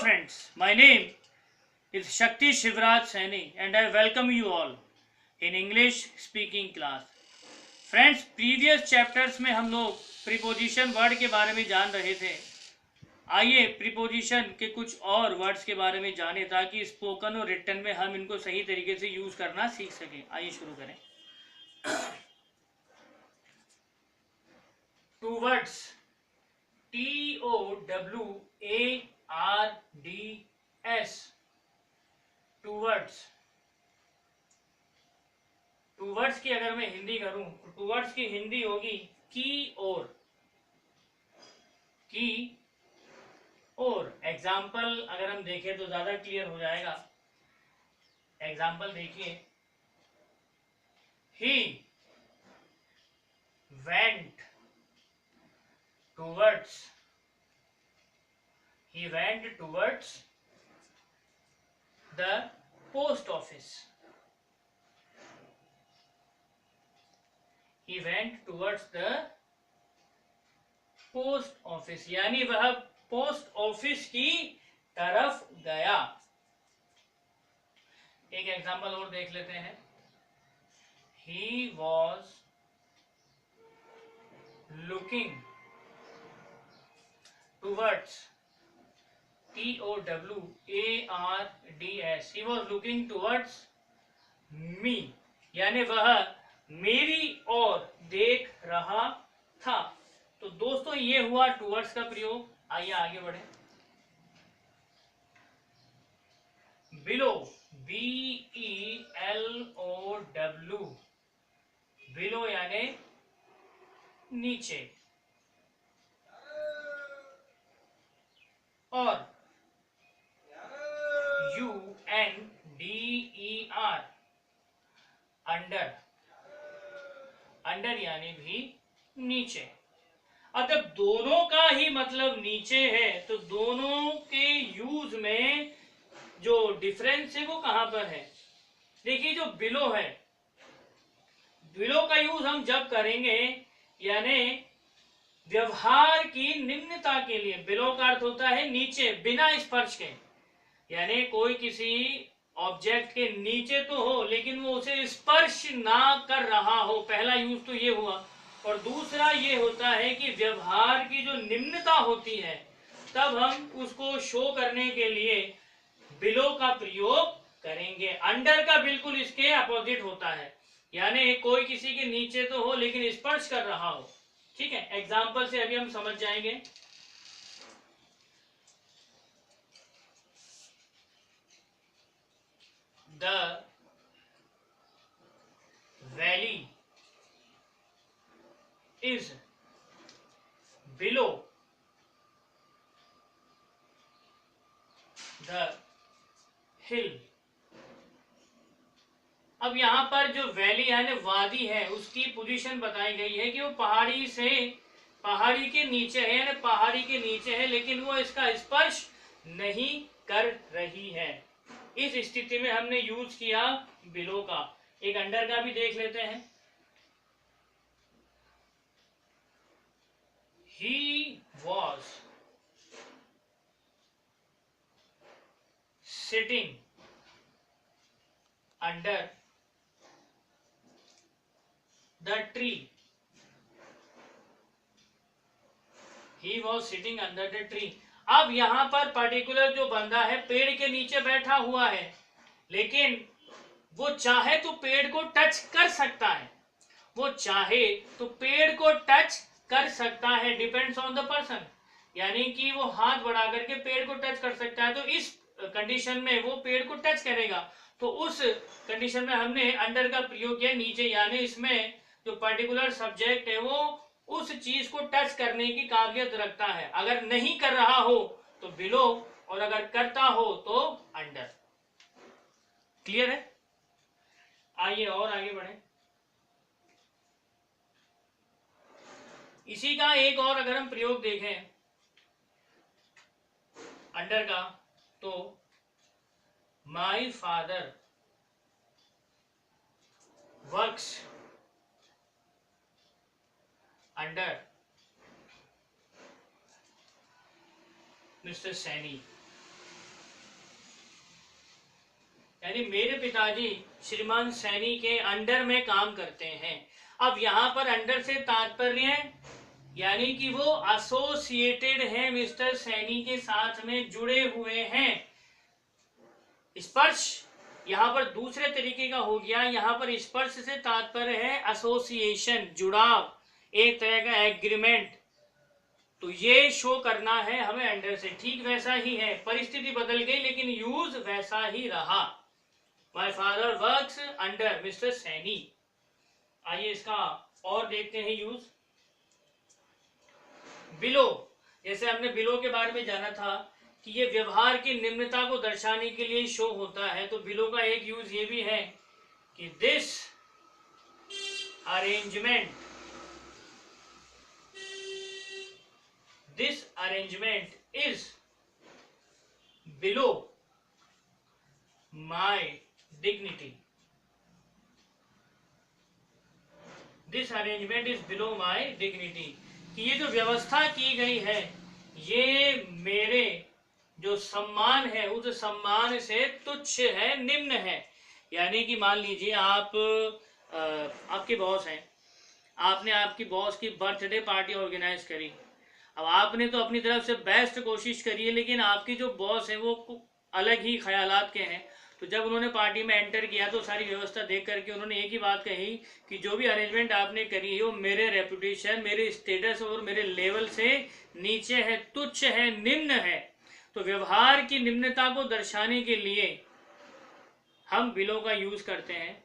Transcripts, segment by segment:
friends, my name is Shakti Shivraj Saini and I welcome you all in English speaking class. Friends, previous chapters में हम लोग preposition word के बारे में जान रहे थे. आइए प्रीपोजिशन के कुछ और वर्ड्स के बारे में जाने ताकि स्पोकन और रिटन में हम इनको सही तरीके से यूज करना सीख सकें. आइए शुरू करें. Towards TOWARDS. Towards. Towards की अगर मैं हिंदी करूं तो टूवर्ड्स की हिंदी होगी की ओर. की और एग्जाम्पल अगर हम देखें तो ज्यादा क्लियर हो जाएगा. एग्जाम्पल देखिए. He went towards. He went towards the post office. He went towards the post office. यानी वह पोस्ट ऑफिस की तरफ गया. एक एग्जाम्पल और देख लेते हैं. He was looking towards TOWARDS. He was looking towards me. यानी वह मेरी ओर देख रहा था. तो दोस्तों ये हुआ टूवर्ड्स का प्रयोग. आइए आगे बढ़े. Below BELOW. बिलो यानी नीचे. और UNDER अंडर. अंडर यानी भी नीचे. अब जब दोनों का ही मतलब नीचे है तो दोनों के यूज में जो डिफरेंस है वो कहां पर है. देखिए जो बिलो है, बिलो का यूज हम जब करेंगे यानी व्यवहार की निम्नता के लिए. बिलो का अर्थ होता है नीचे, बिना स्पर्श के. यानी कोई किसी ऑब्जेक्ट के नीचे तो हो लेकिन वो उसे स्पर्श ना कर रहा हो. पहला यूज तो ये हुआ. और दूसरा ये होता है कि व्यवहार की जो निम्नता होती है तब हम उसको शो करने के लिए बिलो का प्रयोग करेंगे. अंडर का बिल्कुल इसके अपोजिट होता है. यानी कोई किसी के नीचे तो हो लेकिन स्पर्श कर रहा हो. ठीक है, एग्जाम्पल से अभी हम समझ जाएंगे. The valley is below the हिल. अब यहां पर जो वैली यानी वादी है उसकी पोजीशन बताई गई है कि वो पहाड़ी से, पहाड़ी के नीचे है. यानी पहाड़ी के नीचे है लेकिन वो इसका स्पर्श नहीं कर रही है. इस स्थिति में हमने यूज किया बिलो का. एक अंडर का भी देख लेते हैं. He was sitting under the tree. He was sitting under the tree. अब यहां पर पर्टिकुलर जो बंदा है पेड़ के नीचे बैठा हुआ है लेकिन वो चाहे तो पेड़ को टच कर सकता है. वो चाहे तो पेड़ को टच कर सकता है. Depends on the person. यानी कि वो हाथ बढ़ा करके पेड़ को टच कर सकता है. तो इस कंडीशन में वो पेड़ को टच करेगा. तो उस कंडीशन में हमने अंडर का प्रयोग किया नीचे. यानी इसमें जो पर्टिकुलर सब्जेक्ट है वो उस चीज को टच करने की काबिलियत रखता है. अगर नहीं कर रहा हो तो बिलो और अगर करता हो तो अंडर. क्लियर है. आइए और आगे बढ़े. इसी का एक और अगर हम प्रयोग देखें अंडर का तो my father works under mister Saini. यानी मेरे पिताजी श्रीमान सैनी के अंडर में काम करते हैं। अब यहाँ पर अंडर से तात्पर्य यानी कि वो एसोसिएटेड है, मिस्टर सैनी के साथ में जुड़े हुए हैं। स्पर्श यहाँ पर दूसरे तरीके का हो गया। यहाँ पर स्पर्श से तात्पर्य है एसोसिएशन, जुड़ाव, एक तरह का एग्रीमेंट। तो ये शो करना है हमें अंडर से। ठीक वैसा ही है, परिस्थिति बदल गई लेकिन यूज वैसा ही रहा। My father works under mister Saini. आइए इसका और देखते हैं यूज। बिलो, जैसे हमने बिलो के बारे में जाना था कि ये व्यवहार की निम्नता को दर्शाने के लिए शो होता है, तो बिलो का एक यूज ये भी है कि this arrangement is below my dignity. This arrangement is below my dignity, कि ये जो व्यवस्था की गई है ये मेरे जो सम्मान है उस सम्मान से तुच्छ है, निम्न है। यानी कि मान लीजिए आप आपके बॉस हैं, आपने आपकी बॉस की बर्थडे पार्टी ऑर्गेनाइज करी। अब आपने तो अपनी तरफ से बेस्ट कोशिश करी है, लेकिन आपकी जो बॉस है वो अलग ही ख्यालात के हैं। तो जब उन्होंने पार्टी में एंटर किया तो सारी व्यवस्था देख करके उन्होंने एक ही बात कही कि जो भी अरेंजमेंट आपने करी है वो मेरे रेपुटेशन, मेरे स्टेटस और मेरे लेवल से नीचे है, तुच्छ है, निम्न है। तो व्यवहार की निम्नता को दर्शाने के लिए हम बिलो का यूज करते हैं,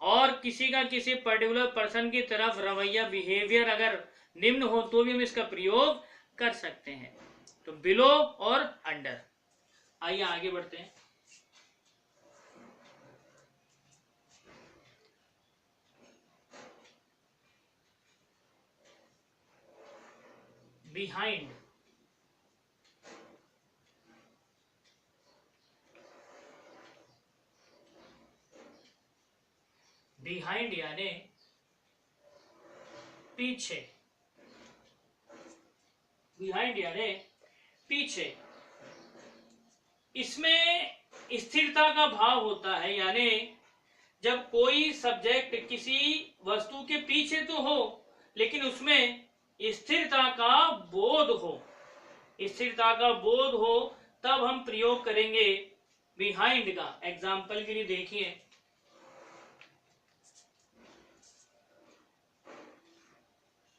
और किसी का किसी पर्टिकुलर पर्सन की तरफ रवैया, बिहेवियर अगर निम्न हो तो भी हम इसका प्रयोग कर सकते हैं। तो बिलो और अंडर। आइए आगे बढ़ते हैं। बिहाइंड, बिहाइंड यानी पीछे। बिहाइंड यानी पीछे। इसमें स्थिरता का भाव होता है, यानी जब कोई सब्जेक्ट किसी वस्तु के पीछे तो हो लेकिन उसमें स्थिरता का बोध हो, स्थिरता का बोध हो, तब हम प्रयोग करेंगे बिहाइंड का। एग्जाम्पल के लिए देखिए,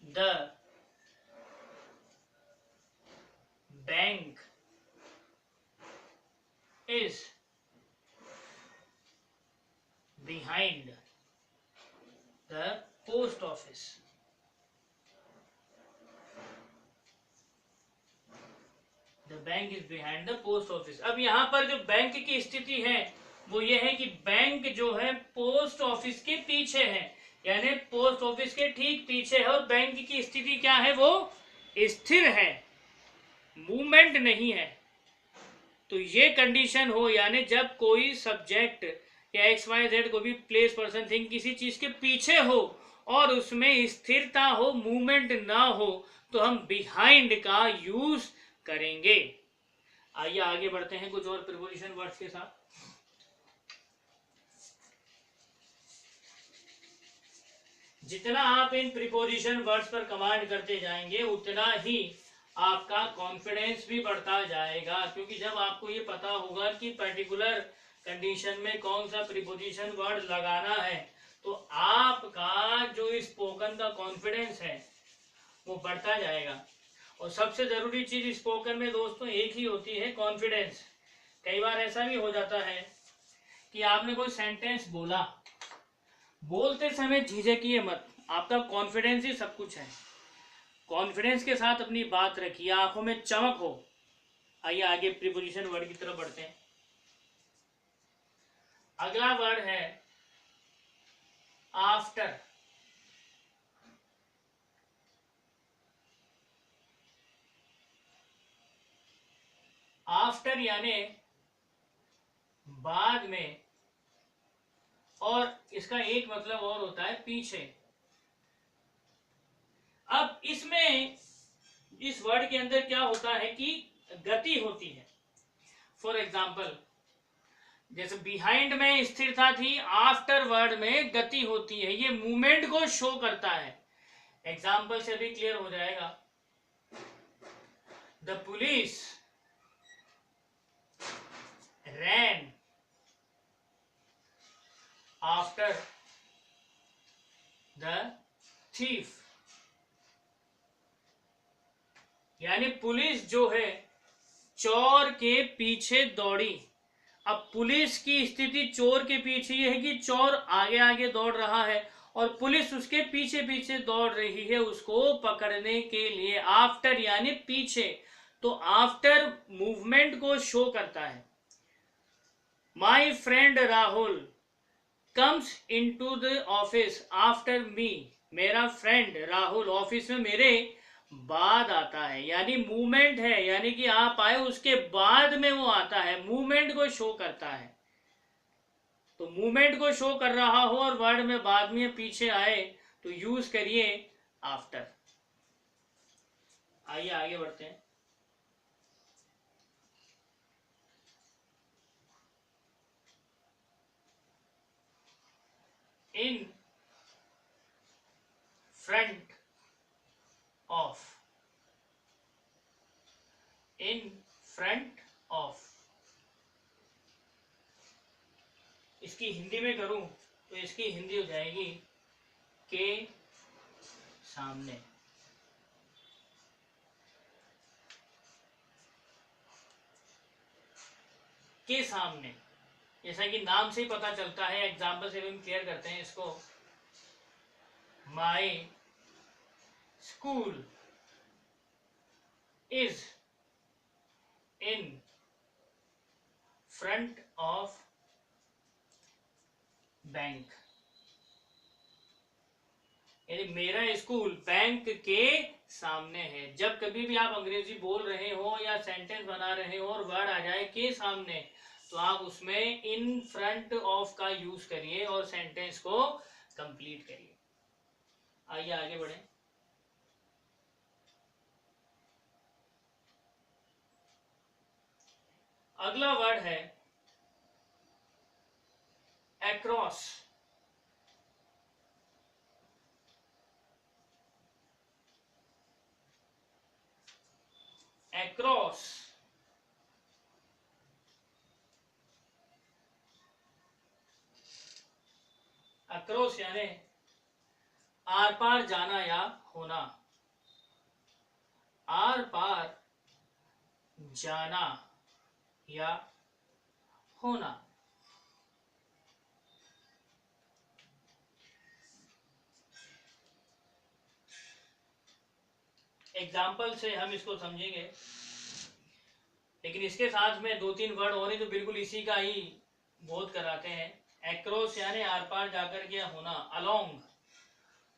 the bank is behind the post office. The bank is behind the post office. अब यहाँ पर जो बैंक की स्थिति है वो ये है कि बैंक जो है पोस्ट ऑफिस के पीछे है, यानी पोस्ट ऑफिस के ठीक पीछे है, और बैंक की स्थिति क्या है, वो स्थिर है, मूवमेंट नहीं है। तो ये कंडीशन हो, यानी जब कोई सब्जेक्ट या एक्स वाई जेड को भी प्लेस पर्सन थिंग किसी चीज के पीछे हो और उसमें स्थिरता हो, मूवमेंट ना हो, तो हम बिहाइंड का यूज करेंगे। आइए आगे बढ़ते हैं कुछ और प्रीपोजिशन वर्ड्स के साथ। जितना आप इन प्रीपोजिशन वर्ड्स पर कमांड करते जाएंगे उतना ही आपका कॉन्फिडेंस भी बढ़ता जाएगा, क्योंकि जब आपको ये पता होगा कि पर्टिकुलर कंडीशन में कौन सा प्रीपोजिशन वर्ड लगाना है, तो आपका जो स्पोकन का कॉन्फिडेंस है वो बढ़ता जाएगा। और सबसे जरूरी चीज स्पोकन में दोस्तों एक ही होती है, कॉन्फिडेंस। कई बार ऐसा भी हो जाता है कि आपने कोई सेंटेंस बोला, बोलते समय झिझकिए मत, आपका कॉन्फिडेंस ही सब कुछ है। कॉन्फिडेंस के साथ अपनी बात रखिए, आंखों में चमक हो। आइए आगे प्रीपोजिशन वर्ड की तरफ बढ़ते हैं। अगला वर्ड है आफ्टर। आफ्टर यानी बाद में, और इसका एक मतलब और होता है पीछे। अब इसमें इस वर्ड के अंदर क्या होता है कि गति होती है। फॉर एग्जाम्पल, जैसे बिहाइंड में स्थिरता थी, आफ्टर वर्ड में गति होती है, ये मूवमेंट को शो करता है। एग्जाम्पल से भी क्लियर हो जाएगा। The police rain after the thief, यानी पुलिस जो है चोर के पीछे दौड़ी। अब पुलिस की स्थिति चोर के पीछे ये है कि चोर आगे आगे दौड़ रहा है और पुलिस उसके पीछे पीछे दौड़ रही है उसको पकड़ने के लिए। आफ्टर यानी पीछे, तो आफ्टर मूवमेंट को शो करता है। My friend Rahul comes into the office after me, मेरा फ्रेंड राहुल ऑफिस में मेरे बाद आता है, यानी मूवमेंट है, यानी कि आप आए उसके बाद में वो आता है, मूवमेंट को शो करता है। तो मूवमेंट को शो कर रहा हो और वर्ड में बाद में पीछे आए तो यूज करिए आफ्टर। आइए आगे बढ़ते हैं। In front of, in front of, इसकी हिंदी में करूं तो इसकी हिंदी हो जाएगी के सामने। के सामने, जैसा कि नाम से ही पता चलता है, एग्जाम्पल से भी हम क्लियर करते हैं इसको। My school is in front of bank, यानी मेरा स्कूल बैंक के सामने है। जब कभी भी आप अंग्रेजी बोल रहे हो या सेंटेंस बना रहे हो और वर्ड आ जाए के सामने, तो आप उसमें इन फ्रंट ऑफ का यूज करिए और सेंटेंस को कंप्लीट करिए। आइए आगे बढ़े। अगला वर्ड है अक्रॉस। अक्रॉस, अक्रॉस यानी आर पार जाना या होना, आर पार जाना या होना। एग्जाम्पल से हम इसको समझेंगे, लेकिन इसके साथ में दो तीन वर्ड और हैं जो बिल्कुल इसी का ही बोध कराते हैं। एक्रॉस यानी आर पार जाकर के होना। अलोंग,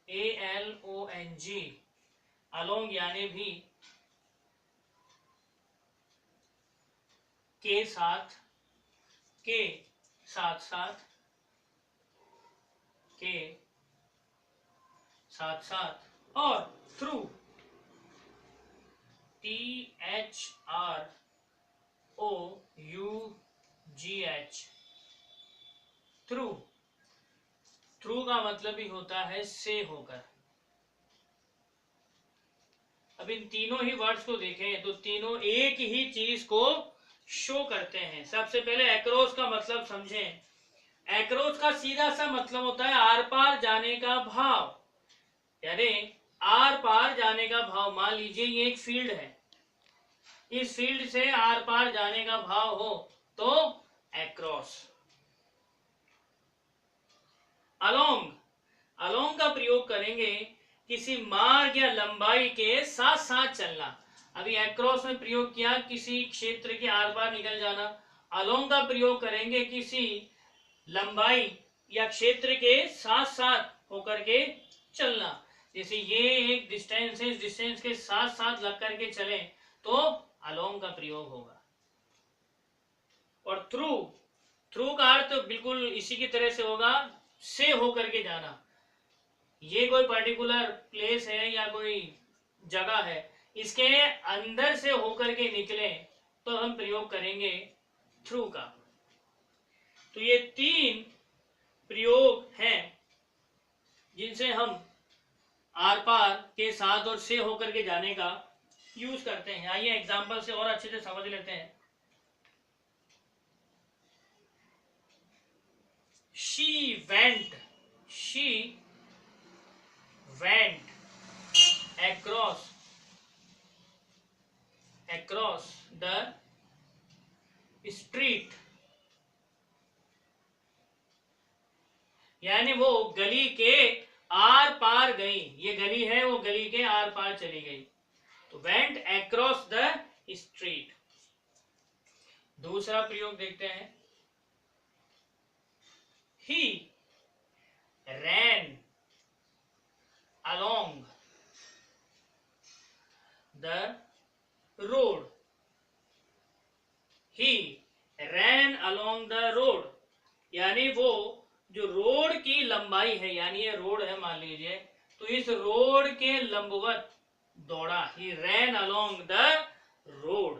ALONG, अलोंग यानी भी के साथ, के साथ साथ, के साथ साथ, और थ्रू, THROUGH, थ्रू। थ्रू का मतलब ही होता है से होकर। अब इन तीनों ही वर्ड्स को देखें तो तीनों एक ही चीज को शो करते हैं। सबसे पहले एक्रॉस का मतलब समझें। एक्रॉस का सीधा सा मतलब होता है आर पार जाने का भाव, यानी आर पार जाने का भाव। मान लीजिए ये एक फील्ड है, इस फील्ड से आर पार जाने का भाव हो तो एक्रॉस। अलोंग, अलोंग का प्रयोग करेंगे किसी मार्ग या लंबाई के साथ साथ चलना। अभी एक्रॉस में प्रयोग किया किसी क्षेत्र के आर पार निकल जाना। अलोंग का प्रयोग करेंगे किसी लंबाई या क्षेत्र के साथ साथ होकर के चलना। जैसे ये एक डिस्टेंस है, इस डिस्टेंस के साथ साथ लग करके चले तो अलोंग का प्रयोग होगा। और थ्रू, थ्रू का अर्थ बिल्कुल इसी की तरह से होगा, से होकर के जाना। ये कोई पर्टिकुलर प्लेस है या कोई जगह है, इसके अंदर से होकर के निकले तो हम प्रयोग करेंगे थ्रू का। तो ये 3 प्रयोग हैं जिनसे हम आर पार के साथ और से होकर के जाने का यूज करते हैं। आइए एग्जाम्पल से और अच्छे से समझ लेते हैं। She went across the street, यानी वो गली के आर पार गई। ये गली है, वो गली के आर पार चली गई, तो went across the street। दूसरा प्रयोग देखते हैं। He ran along the road। He ran along the road, यानी वो जो रोड की लंबाई है, यानी ये रोड है मान लीजिए, तो इस रोड के लंबवत दौड़ा। He ran along the road,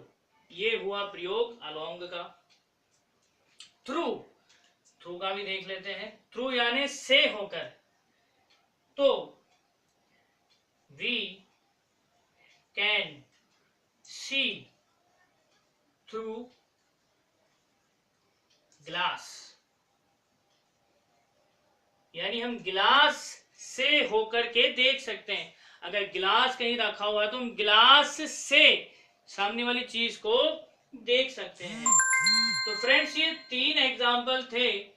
ये हुआ प्रयोग along का। थ्रू का भी देख लेते हैं। थ्रू यानी से होकर, तो we can see through glass, यानी हम गिलास से होकर के देख सकते हैं। अगर गिलास कहीं रखा हुआ है तो हम गिलास से सामने वाली चीज को देख सकते हैं। तो फ्रेंड्स, ये 3 एग्जाम्पल थे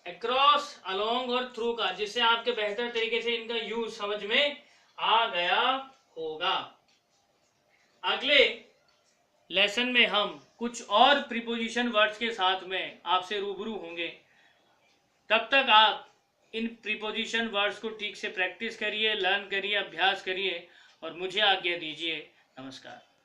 अक्रॉस, अलोंग और थ्रू का, जिससे आपके बेहतर तरीके से इनका यूज समझ में आ गया होगा। अगले लेसन में हम कुछ और प्रीपोजिशन वर्ड्स के साथ में आपसे रूबरू होंगे। तब तक आप इन प्रीपोजिशन वर्ड्स को ठीक से प्रैक्टिस करिए, लर्न करिए, अभ्यास करिए और मुझे आज्ञा दीजिए। नमस्कार।